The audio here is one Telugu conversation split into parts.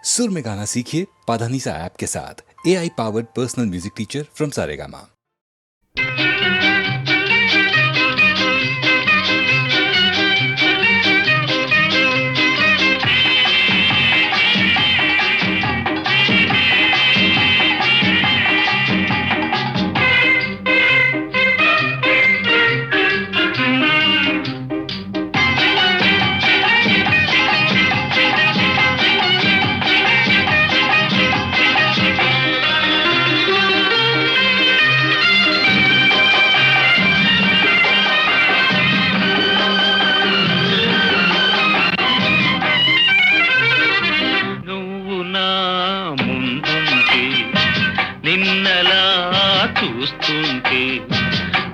सुर में गाना सीखिए पाधानीसा ऐप के साथ। AI powered personal music teacher from Saregama.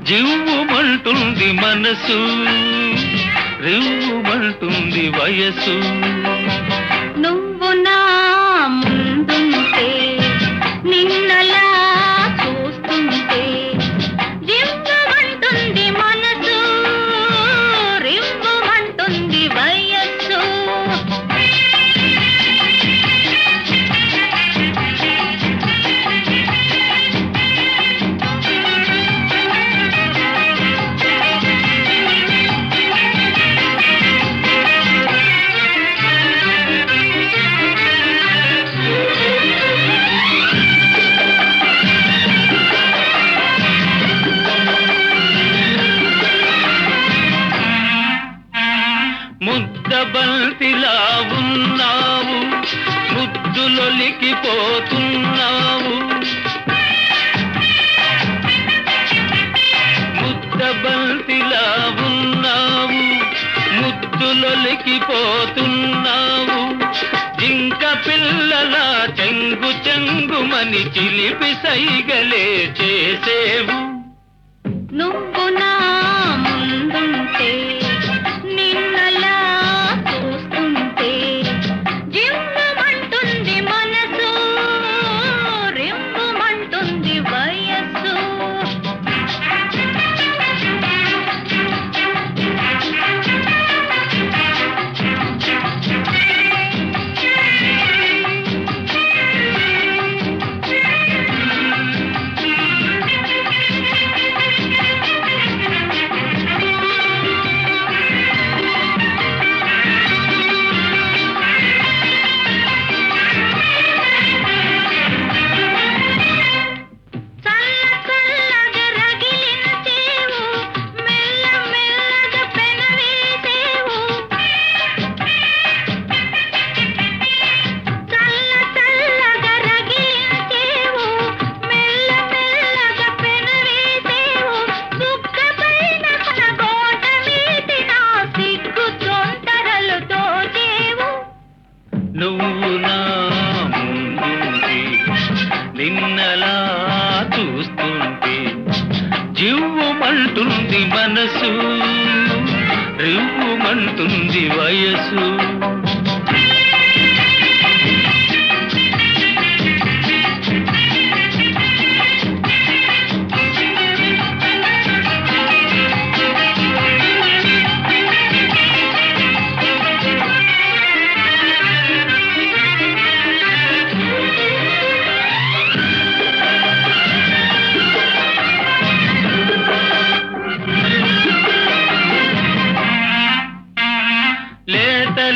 జివ్వుమంటుంది మనసు రివ్వుమంటుంది వయసు నువ్వు నా ముందుంటే నిన్నలా చూస్తుంటే జివ్వుమంటుంది మనసు రివ్వుమంటుంది వయసు ముద్దబంతిలా ఉన్నావు ముద్దులొలికిపోతున్నావు ముద్దబంతిలా ఉన్నావు ముద్దులొలికిపోతున్నావు జింక పిల్లల చెంగు చెంగుమని చిలిపి సైగలే చేసేవు నువ్వు నా ముందుంటే నిన్నలా చూస్తుంటే జివ్వుమంటుంది మనసు రివ్వుమంటుంది వయస్సు నువ్వు నా ముందుంటే నిన్నలా చూస్తుంటే జివ్వుమంటుంది మనసు రివ్వుమంటుంది వయసు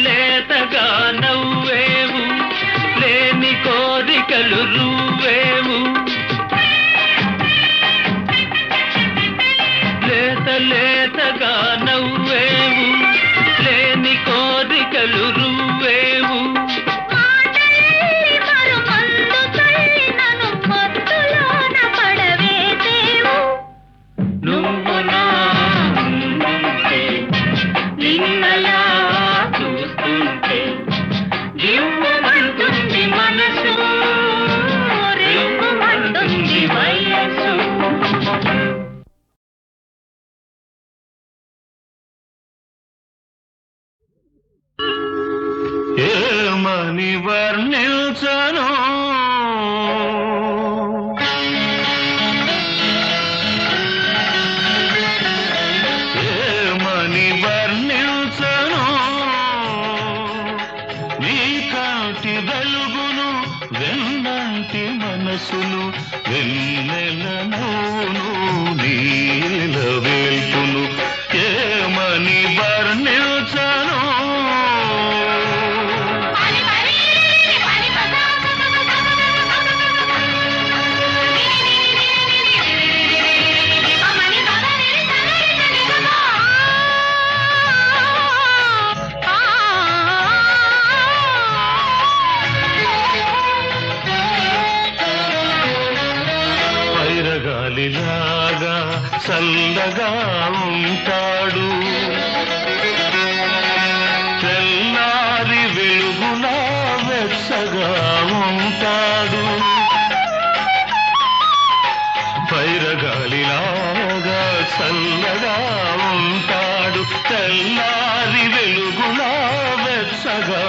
లేతగా నవ్వేవు లేని కోరికలు రువ్వేవు లేతగా నవ్వేవు లేని కోరికలు రువ్వేవు నువ్వు నా ముందుంటే నిన్నలా చూస్తుంటే జివ్వుమంటుంది మనసు రివ్వుమంటుంది వయసు ఏమని వర్ణించను ఏమని వర్ణించను నీ కాంతి వెలుగు మనసును వెన్నెలను నీల వేల్పును ఏమని వర్ణించను పైరగాలిలాగా చల్లగా ఉంటాడు తెల్లారి వెలుగులా వెచ్చగా ఉంటాడు పైరగాలిలాగా చల్లగా ఉంటాడు తెల్లారి వెలుగులా వెచ్చగా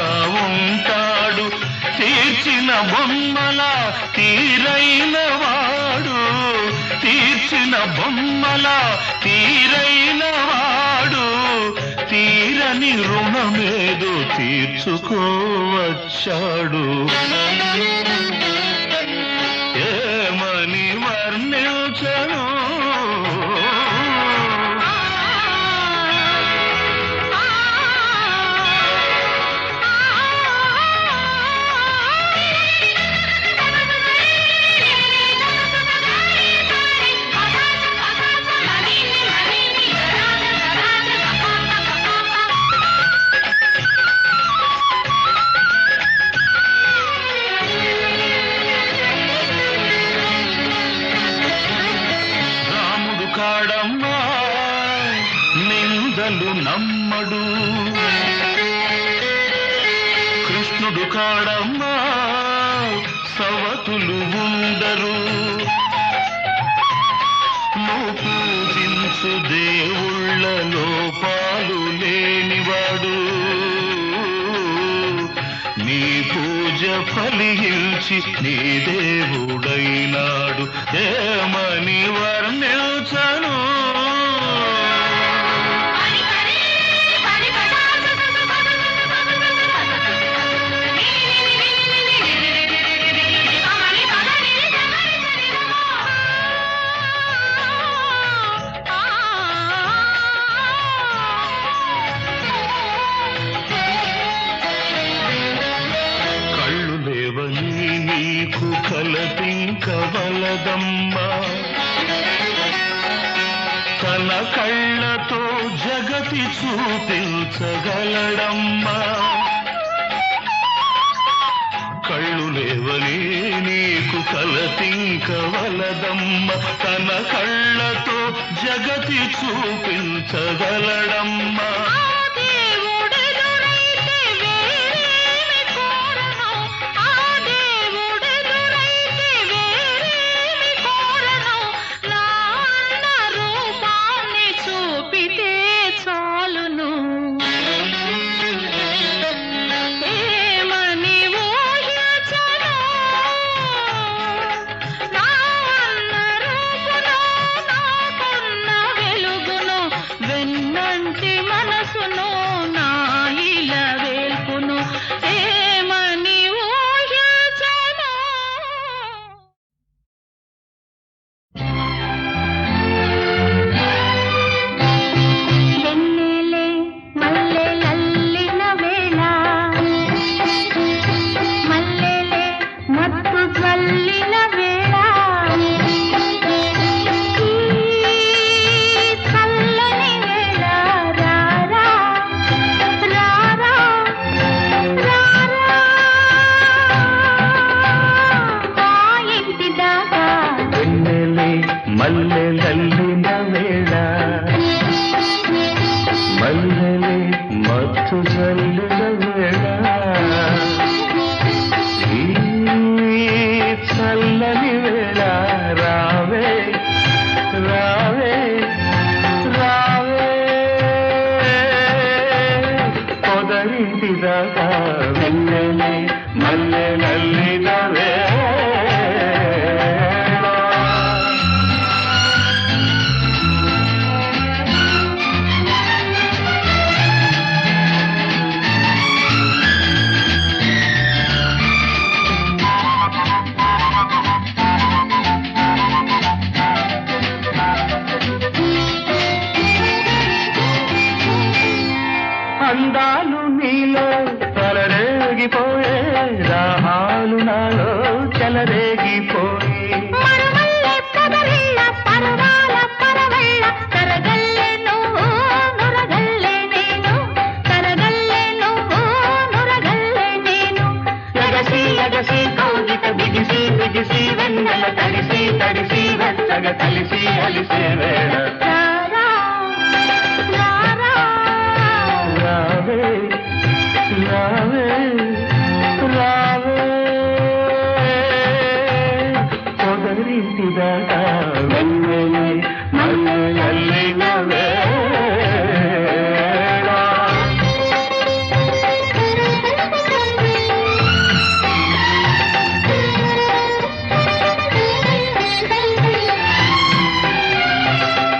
ఉంటాడు తీర్చిన బొమ్మల తీరైన వాడు తీర్చిన బొమ్మల తీరైన వాడు తీరని రుణమేదో తీర్చుకోవచ్చాడు ఏమని వర్ణించను కాడమ్మా నిందలు నమ్మడు కృష్ణుడు కాడమ్మా సవతులు ఉండరు నువ్వు పూజించు దేవుళ్ళ లోపాలు లేనివాడు నీ పూజ ఫలించి నీ దేవుడైనాడు ఏమని వర్ణించను నీకు కలతింకవలదమ్మా తన కళ్ళతో జగతి చూపించగలడమ్మా కళ్ళు లేవని నీకు కలతింకవలదమ్మా తన కళ్ళతో జగతి చూపించగలడమ్మా మనసును నా ఇలా వేల్పును ఏమని ఊహించను వెన్నెలే మల్లెలల్లిన వేళ మల్లెలే మత్తు జల్లిన వేళ మల్లెలల్లిన వేళ మల్లెలే మత్తు జల్లిన వేళ ఈ చల్లని వేళ రావే రావే రావే పొదరింటి దాకా వెన్నెలే మల్లెలల్లిన వేళ రాహాలు నాలో చెలరేగిపోయి మరుమల్లె పొదరిళ్ళ పరవాల పరవళ్ళ కరగల్లె నువ్వు నురగల్లె నేను కరగల్లె నువ్వు నురగల్లె నేను ఎగసి ఎగసి కౌగిట బిగిసి బిగిసి వెన్నెల తడిసి తడిసి వెచ్చగ కలిసి అలిసే వేళ రారా రారా రావే రావే రావే పొదరింటి దాకా వెన్నెలే మల్లెలల్లిన వేళ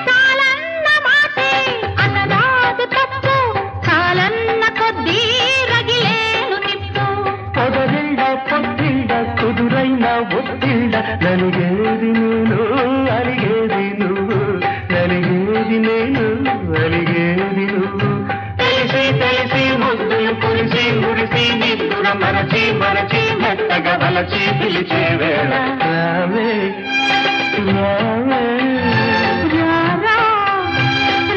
చాలన్న మాటే అన్నదాదు తప్పు చాలన్న కొద్దీ రగిలేను నిప్పు పొదరిళ్ళ పొత్తిళ్ళ కుదురైన ఒత్తిళ్ళ నలిగేది నేను అలిగేది నువ్వు నలిగేది నేను అలిగేది నువ్వు తెలిసి తెలిసి ముద్దులు కురిసి మురిసి నిద్దుర మరచి మరచి మెత్తగా వలచి పిలిచే వేళ రావే రావే రారా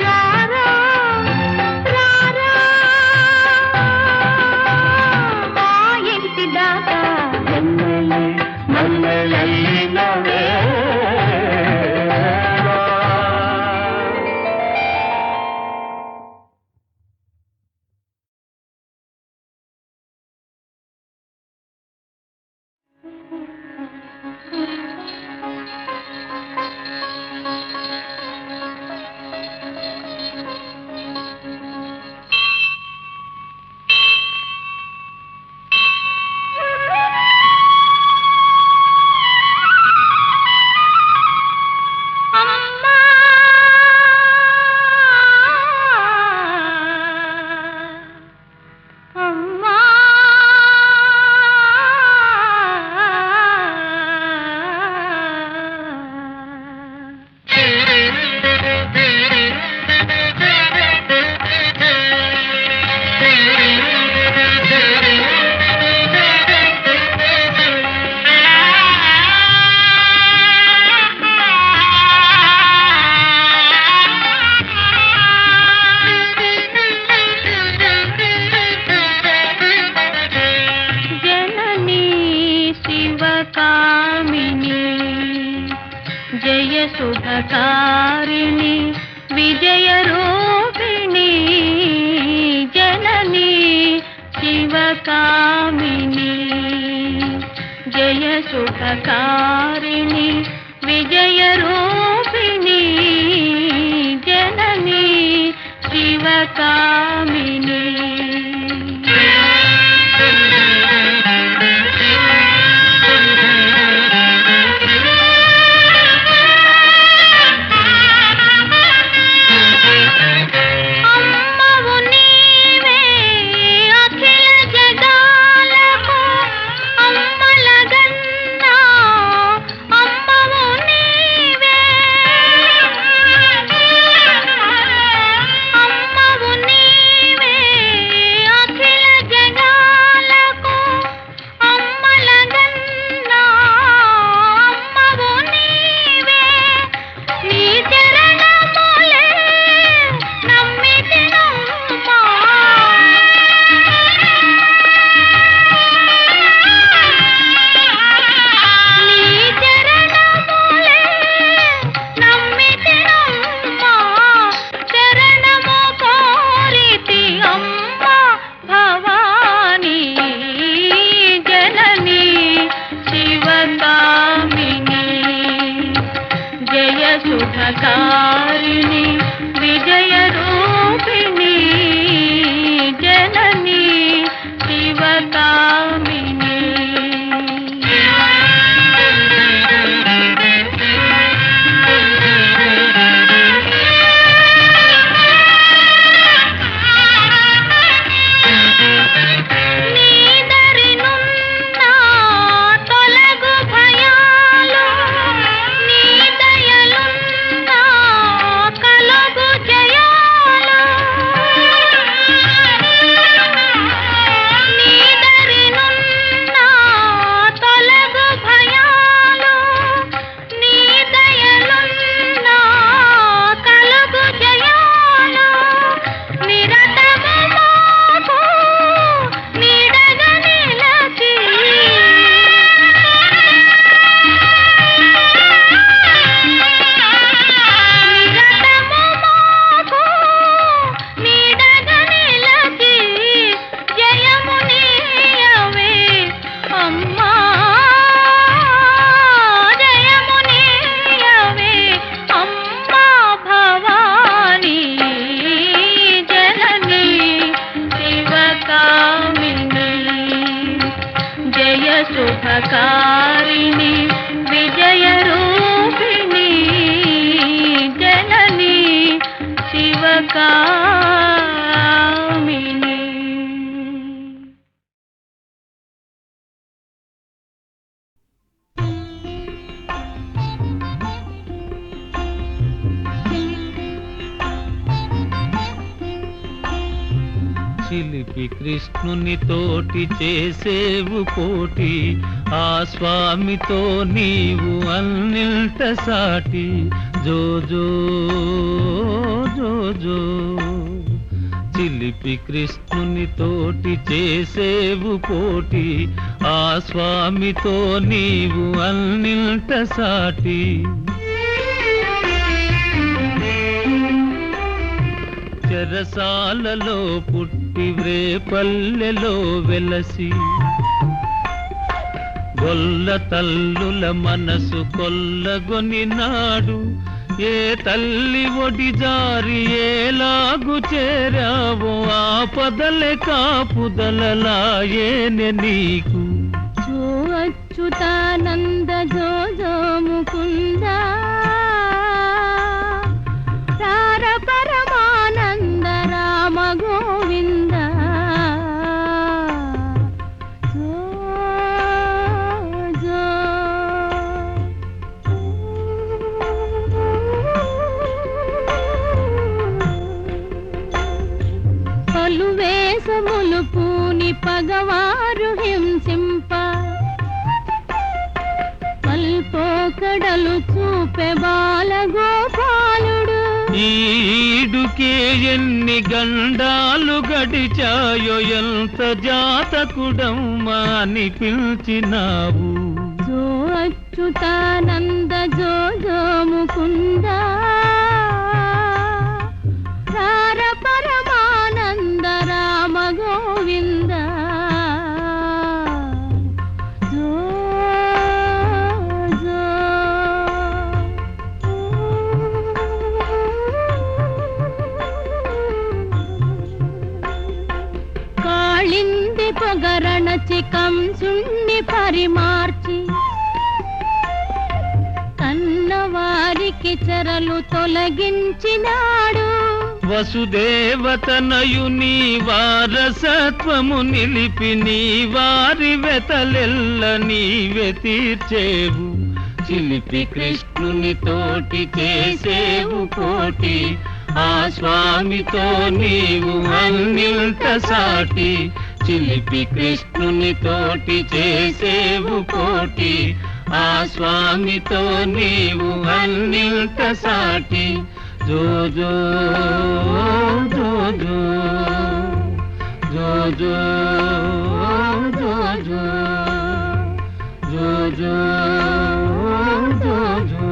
రారా రారా మా ఇంటి దాకా మల్లెలే మల్లెలల్లిన వేళ అమ్మా అమ్మా జననీ శివకామిని జయ శుభకారిణి విజయ రూపిణి జననీ శివకామిని జయ శుభకారిణి విజయ రూపిణి జననీ శివకామిని అమ్మవు నీవే అఖిల జగాలకు అమ్మలగన్నా అమ్మవు నీవే అమ్మవు నీవే అఖిల జగాలకు అమ్మలగన్నా అమ్మవు నీవే నీ చరణములే నమ్మితినమ్మా నీ చరణములే నమ్మితినమ్మా చరణము కోరితి అమ్మ భవానీ జననీ శివకామిని జయ శుభకారిణి విజయ రూపిణి జననీ శివకామిని నీదరినున్న తొలగు భయాలు నీ దయలున్న కలుగు జయాలు శుభకారిణి విజయ రూపిణి జనని శివకామిని. చిలిపి కృష్ణుని తోటి చేసేవు కోటి, ఆ స్వామితో నీవు అన్నిల్ట సాటి. జో జో జో జో చిలిపి కృష్ణుని తోటి చేసేవు కోటి, ఆ స్వామితో నీవు అన్నిల్ట సాటి. చెరసాలలో పుట్టి వ్రేపల్లెలో వెలసి, గొల్ల తల్లుల మనసు కొల్లగొని నాడు. ఏ తల్లి ఒడి జారి ఏలాగు చేరావో, ఆపదలే కాపుదలలాయేనె నీకు. జో అచ్యుతానంద జో జో ముకుంద, రార పరమానంద రామ గోవింద. జో జో పలు వేషములు పూని పగవారు హింసింప, పల్పోకడలు చూపె బాలగోపాలుడు. ఈడుకే ఎన్ని గండాలు గడిచాయో, ఎంత జాతకుడమ్మా అని పిలిచినావు. జో అచ్యుతానంద జో జో ముకుంద, రార పరమానంద రామ గోవింద. జో జో కాళింది పొగరణచి కంసుణ్ణి పరిమార్చి, కన్నవారికి చెరలు తొలగించినాడు. వసుదేవతనయుని వారసత్వము నిలిపి, నీ వారి వెతలెల్ల నీవే తీర్చేవు. చిలిపి కృష్ణుని తోటి చేసేవు కోటి, ఆ స్వామితో నీవు అన్నిల్ట సాటి. చిలిపి కృష్ణుని తోటి చేసేవు కోటి, ఆ స్వామితో నీవు అన్నిల్ట సాటి. జో జో జో జో జో జో జో జో జో జో జో జో.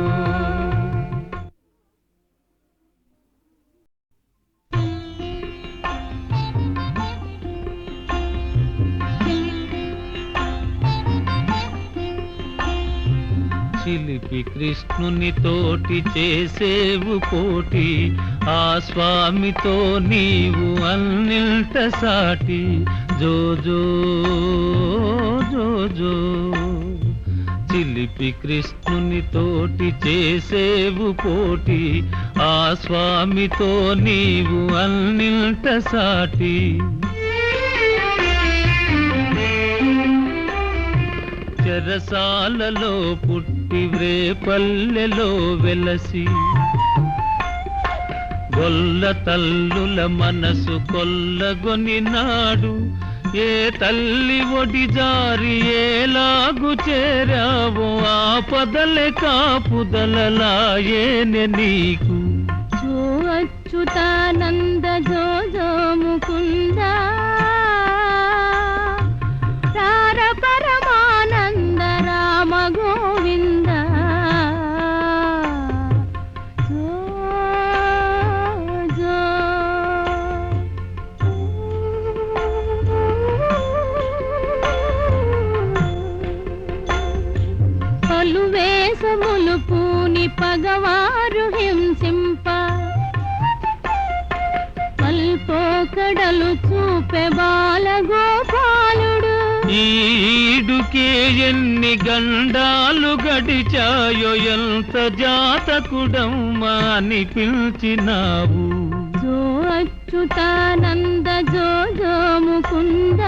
చిలిపి కృష్ణుని తోటి చేసేవు కోటి, ఆ స్వామితో నీవు అన్నిల్ట సాటి. జో జో జో జో చిలిపి కృష్ణుని తోటి చేసేవు కోటి, ఆ స్వామితో నీవు అన్నిల్ట సాటి. చెరసాలలో పుట్టి వ్రేపల్లెలో వెలసి, గొల్ల తల్లుల మనసు కొల్లగొని నాడు. ఏ తల్లి ఒడి జారి ఏలాగు చేరావో, ఆపదలే కాపుదలలాయేనె నీకు. జో అచ్యుతానంద జో జో ముకుంద, రార పరమానంద రామ గోవింద. జో జో పలు వేషములు పూని పగవారు హింసింప, పల్పోకడలు చూపె బాలగోపాలుడు. ఈడుకే ఎన్ని గండాలు గడిచాయో ఎంత జాతకుడమ్మా అని పిలిచినావు. జో అచ్యుతానంద జో జో ముకుంద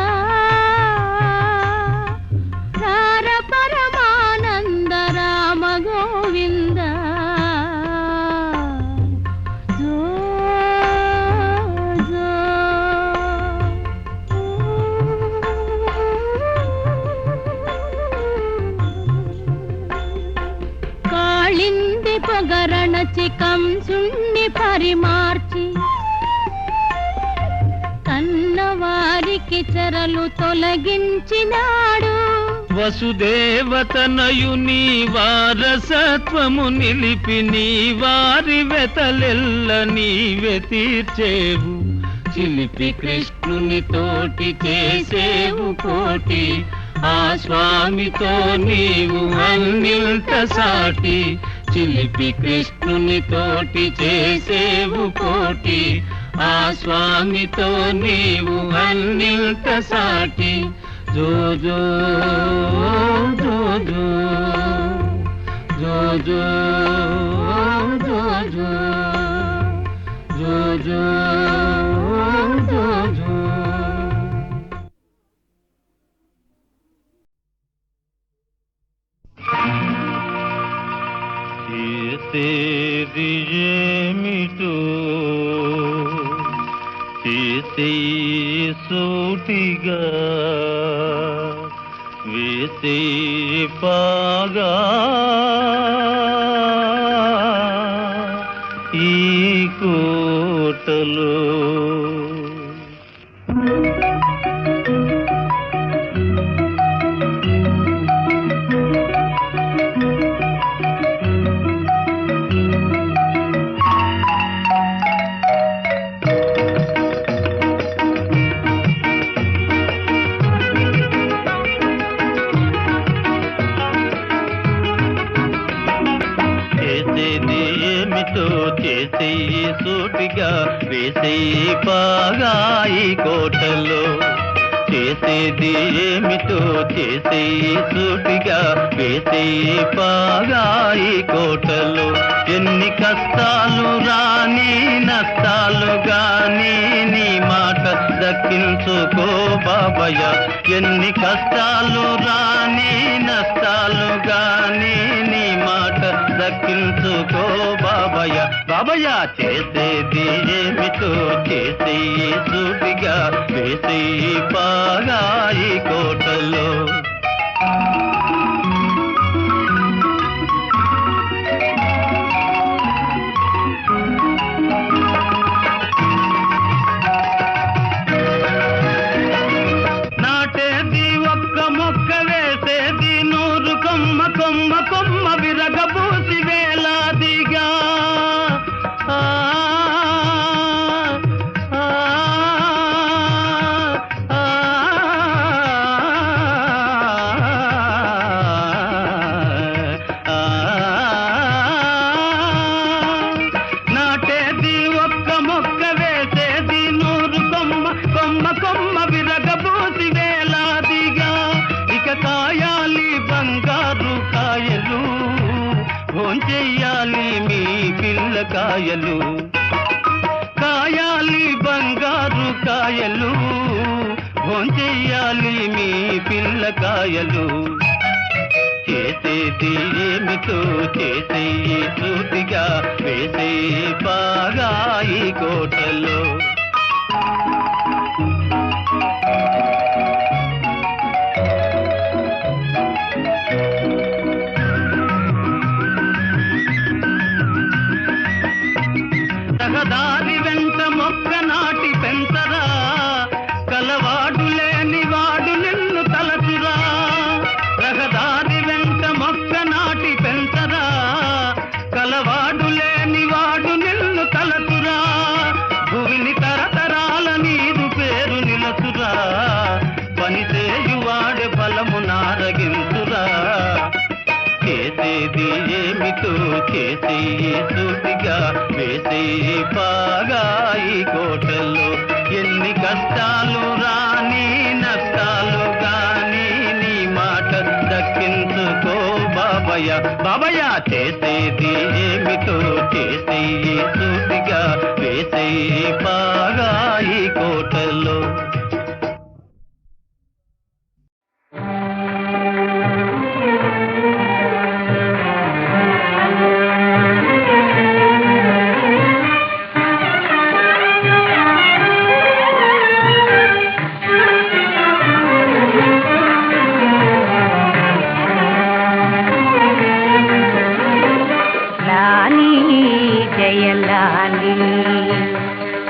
రార పరమానంద రామ గోవింద జో జో. కాళింది పొగరణచి కంసుణ్ణి పరిమార్చి కన్నవారికి చెరలు తొలగించినాడు. వసుదేవతనయుని వారసత్వము నిలిపి నీ వారి వెతలెల్ల నీవే తీర్చేవు. చిలిపి కృష్ణుని తోటి చేసేవు కోటి, ఆ స్వామితో నీవు అన్నింత సాటి. చిలిపి కృష్ణుని తోటి చేసేవు కోటి, ఆ స్వామితో నీవు అన్నింత సాటి. జో జో జో జో జో జో జో జో జో జో జో జో. చేసేది ఏమిటో చేసే సూటిగా వేసే పాగా ఈ కోటలో. చేసేయి సూటిగా వేసేయి పాగా ఈ కోటలో. చేసేది ఏమిటో చేసేయి సూటిగా వేసేయి పాగా ఈ కోటలో. ఎన్ని కష్టాలు రాని నష్టాలు గాని నీ మాట దక్కించుకో బాబయ్య. ఎన్ని కష్టాలు రాని నష్టాలు గాని నీ మాట దక్కించుకో బాబయ్య. బాబయ్య చేసేది ఏమిటో చేసేయి సూటిగా వేసేయి పాగా ఈ కోటలో. నాటేది ఒక్క మొక్క వేసేది 100 కొమ్మ కొమ్మ కొమ్మ విరగబూసి వేలాదిగా. నాటేది ఒక్క మొక్క వేసేది 100 కొమ్మ కొమ్మ కొమ్మ విరగబూసి వేలాదిగా. ఇక కాయాలి బంగారు కాయలు, భోంచెయ్యాలి మీ పిల్లకాయలు. కాయాలి బంగారు కాయలు, భోంచెయ్యాలి మీ పిల్లకాయలు. చేసేది ఏమిటో చేసేయి సూటిగా వేసేయి పాగా ఈ కోటలో. రహదారి వెంట మొక్క నాటి పెంచరా, కలవాడు లేని వాడు నిన్ను తలచురా. రహదారి వెంట మొక్క నాటి పెంచరా, కలవాడు లేని వాడు నిన్ను తలచురా. భూమిని తరతరాల నీరు పేరు నిలచురా, పనిచేయువాడే బలము నారగించురా. చేసేది ఏమిటో చేసేయి సూటిగా వేసేయి పాగా ఈ కోటలో. ఎన్ని కష్టాలు రాని నష్టాలు గాని బాబయ్య బాబయ్య చేసేది ఏమిటో చేసేయి సూటిగా వేసేయి బాగా ఈ కోటలో.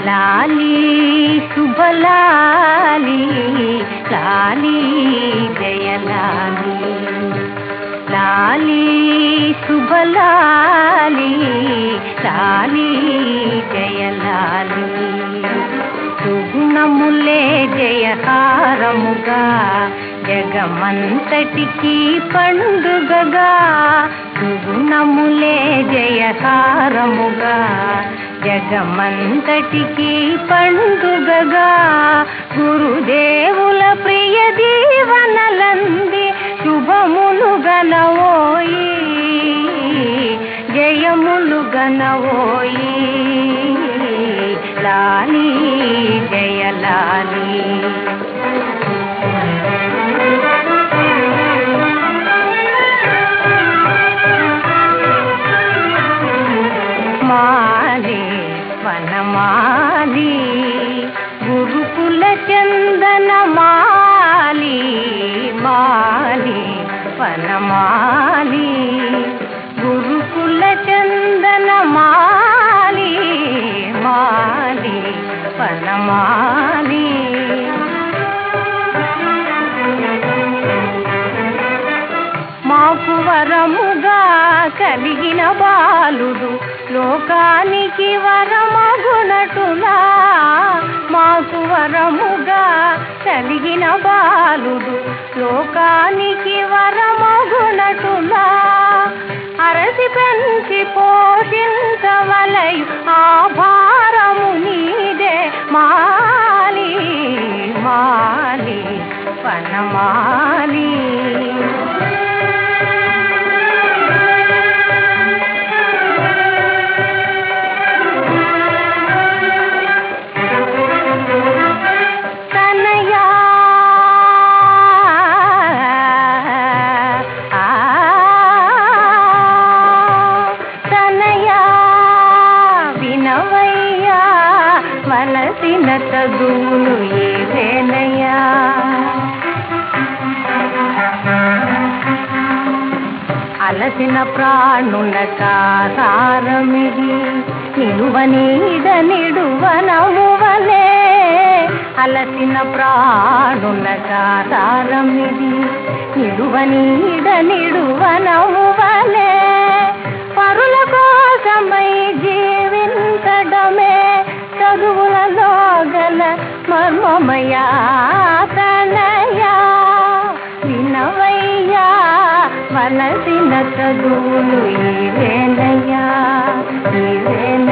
లాలి శుభలాలి లాలి జయలాలి లాలి శుభలాలి లాలి జయలాలి సుగుణములే జయహారముగా జగమంతటికి పండుగగా సుగుణములే జయహారముగా జగమంతటికి పండుగగా గురుదేవుల ప్రియ దీవనలంది శుభములు గనవోయి జయములు గనవోయి లాలి జయలాలి మాలి వనమాలి గురుకుల చందన మాలి మాలి వనమాలి గురుకుల చందన మాలి మాలి వనమాలి మాకు వరముగా కలిగిన బాలుడు లోకానికి వరమగునటులా మాకు వరముగా కలిగిన బాలుడు లోకానికి వరమగునటులా అరసి పెంచి పోషించవలయు ఆ భారము నీదే మాలి మాలి వనమాలి వలసిన చదువులు ఏవేనయ్యా అలసిన ప్రాణుల కాసారమిది నిలువనీడ నిడువనమువలే అలసిన ప్రాణుల కాసారమిది నిలువనీడ నిడువనమువలే పరుల కోసమై జీవించడమే చదువులలో గల మర్మమయా తనయా వినవయ్యా వలసిన చదువులు ఇవేనయ్యా ఇవేన